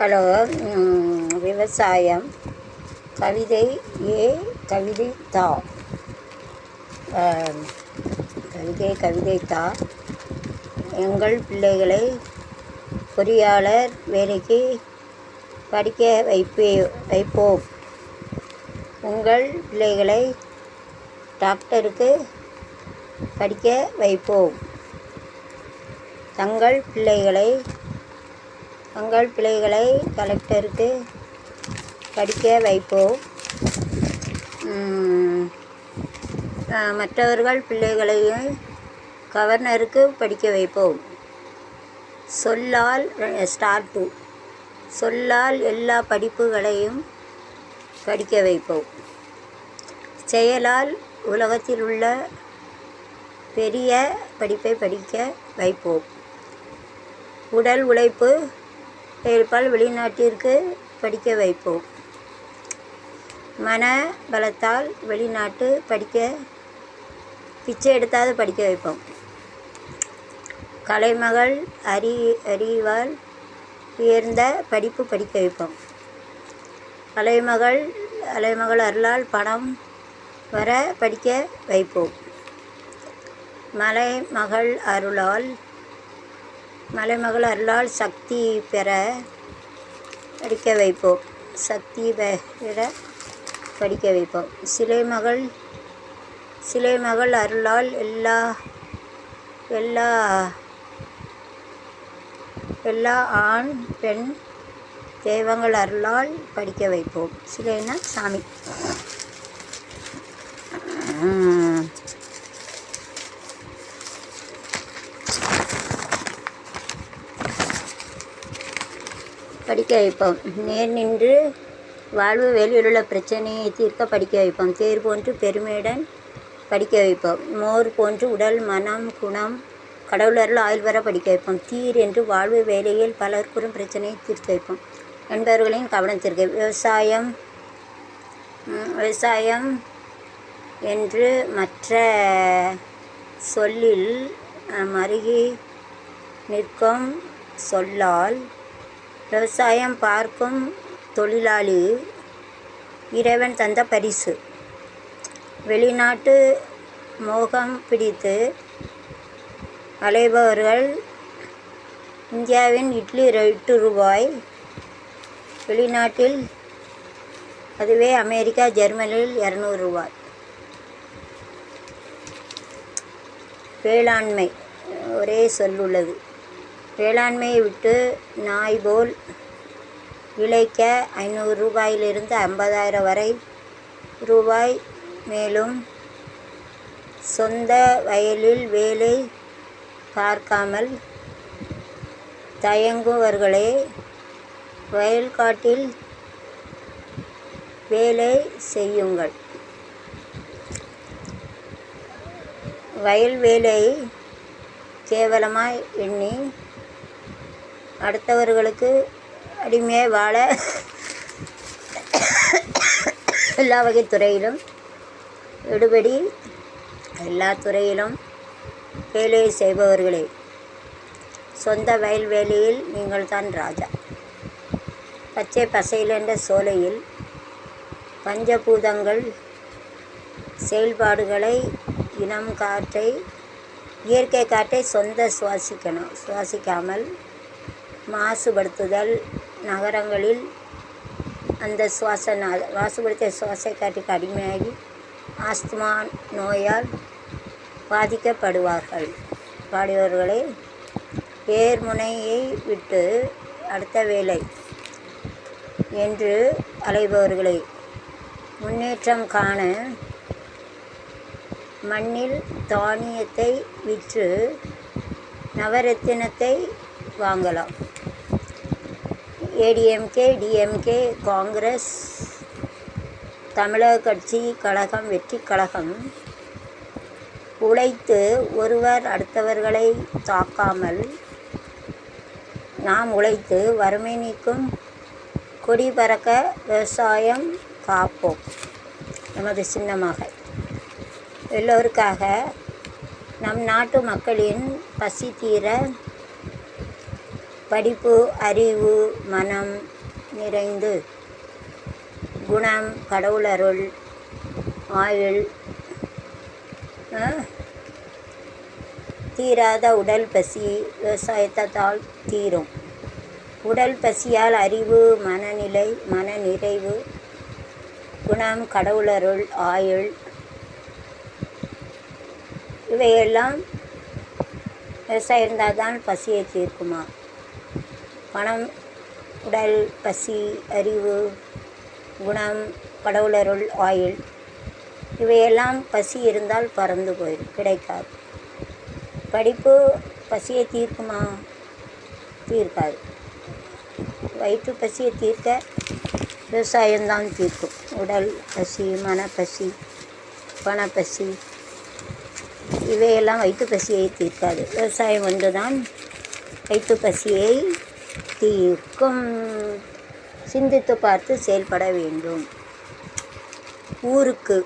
Hello. விவசாயம். கவிதை கவிதை தா. கவிதை தா. எங்கள் பிள்ளைகளை பொறியாளர் வேலைக்கு படிக்க வைப்போம். உங்கள் பிள்ளைகளை டாக்டருக்கு படிக்க வைப்போம். தங்கள் பிள்ளைகளை கலெக்டருக்கு படிக்க வைப்போம். மற்றவர்கள் பிள்ளைகளையும் கவர்னருக்கு படிக்க வைப்போம். சொல்லால் எல்லா படிப்புகளையும் படிக்க வைப்போம். செயலால் உலகத்தில் உள்ள பெரிய படிப்பை படிக்க வைப்போம். உடல் உழைப்பு செயல்பால் வெளிநாட்டிற்கு படிக்க வைப்போம். மன பலத்தால் வெளிநாட்டு பிச்சை எடுத்தாவது படிக்க வைப்போம். கலைமகள் அறிவால் உயர்ந்த படிப்பு படிக்க வைப்போம். அலைமகள் அருளால் பணம் வர படிக்க வைப்போம். மலைமகள் அருளால் சக்தி பெற படிக்க வைப்போம். சிலைமகள் அருளால் எல்லா ஆண் பெண் தெய்வங்கள் அருளால் படிக்க வைப்போம். சிலைனா சாமி. படிக்க வைப்போம். நேர் நின்று வாழ்வு வெளியிலுள்ள பிரச்சனையை தீர்க்க படிக்க வைப்போம். தேர் போன்று பெருமையுடன் படிக்க வைப்போம். மோர் போன்று உடல் மனம் குணம் கடவுளர்கள் ஆயுள் வர படிக்க வைப்போம். தீர் என்று வாழ்வு வேலையில் பலர் கூறும் பிரச்சனையை தீர்த்து வைப்போம் என்பவர்களின் கவனத்திற்கு விவசாயம் என்று மற்ற சொல்லில் மருகி நிற்கும் சொல்லால் விவசாயம் பார்க்கும் தொழிலாளி இறைவன் தந்த பரிசு. வெளிநாட்டு மோகம் பிடித்து அலைபவர்கள் இந்தியாவின் இட்லி ₹8, வெளிநாட்டில் அதுவே அமெரிக்கா ஜெர்மனியில் ₹200. வேளாண்மை ஒரே சொல்லுள்ளது. வேளாண்மையை விட்டு நாய் போல் இழைக்க ₹500 50,000 வரை ரூபாய். மேலும் சொந்த வயலில் வேலை பார்க்காமல் தயங்குவர்களே வயல்காட்டில் வேலை செய்யுங்கள். வயல் வேலை கேவலமாய் எண்ணி அடுத்தவர்களுக்கு அடிமையாக வாழ எல்லா வகை துறையிலும் எடுபடி எல்லா துறையிலும் வேலை செய்பவர்களே, சொந்த வயல் வேலையில் நீங்கள் தான் ராஜா. பச்சை பசையிலென்ற சோலையில் பஞ்சபூதங்கள் செயல்பாடுகளை இயற்கை காற்றை சுவாசிக்காமல் மாசுபடுத்துதல். நகரங்களில் அந்த மாசுபடுத்திய சுவாச காற்றுக்கு அடிமையாகி ஆஸ்துமா நோயால் பாடுபவர்களே, ஏர்முனையை விட்டு அடுத்த வேலை என்று அலைபவர்களே, முன்னேற்றம் காண மண்ணில் தானியத்தை விற்று நவரத்தினத்தை வாங்கலாம். ஏடிஎம்கே டிஎம்கே காங்கிரஸ் தமிழக கட்சி கழகம் வெற்றி கழகம் உழைத்து ஒருவர் அடுத்தவர்களை தாக்காமல் நாம் உழைத்து வறுமை நீக்கும் கொடி பறக்க விவசாயம் காப்போம். நமது சின்னமாக எல்லோருக்காக நம் நாட்டு மக்களின் பசி தீர படிப்பு அறிவு மனம் நிறைந்து, குணம் கடவுளருள், ஆயுள், தீராத உடல் பசி விவசாயத்தால் தீரும். உடல் பசியால் அறிவு, மனநிலை, மன நிறைவு, குணம் கடவுளருள், ஆயுள், இவையெல்லாம் விவசாயம் இருந்தால் தான் பசியை தீர்க்குமா? பணம், உடல் பசி, அறிவு, குணம் கடவுளருள், ஆயுள், இவையெல்லாம் பசி இருந்தால் பறந்து போயிடும், கிடைக்காது. படிப்பு பசியை தீர்க்குமா? தீர்க்காது. வயிற்று பசியை தீர்க்க விவசாயம்தான் தீர்க்கும். உடல் பசி, மனப்பசி, பணப்பசி, இவையெல்லாம் வயிற்று பசியை தீர்க்காது. விவசாயம் வந்து தான் வயிற்று பசியை தீர்க்கும். சிந்தித்து பார்த்து செயல்பட வேண்டும். ஊருக்கு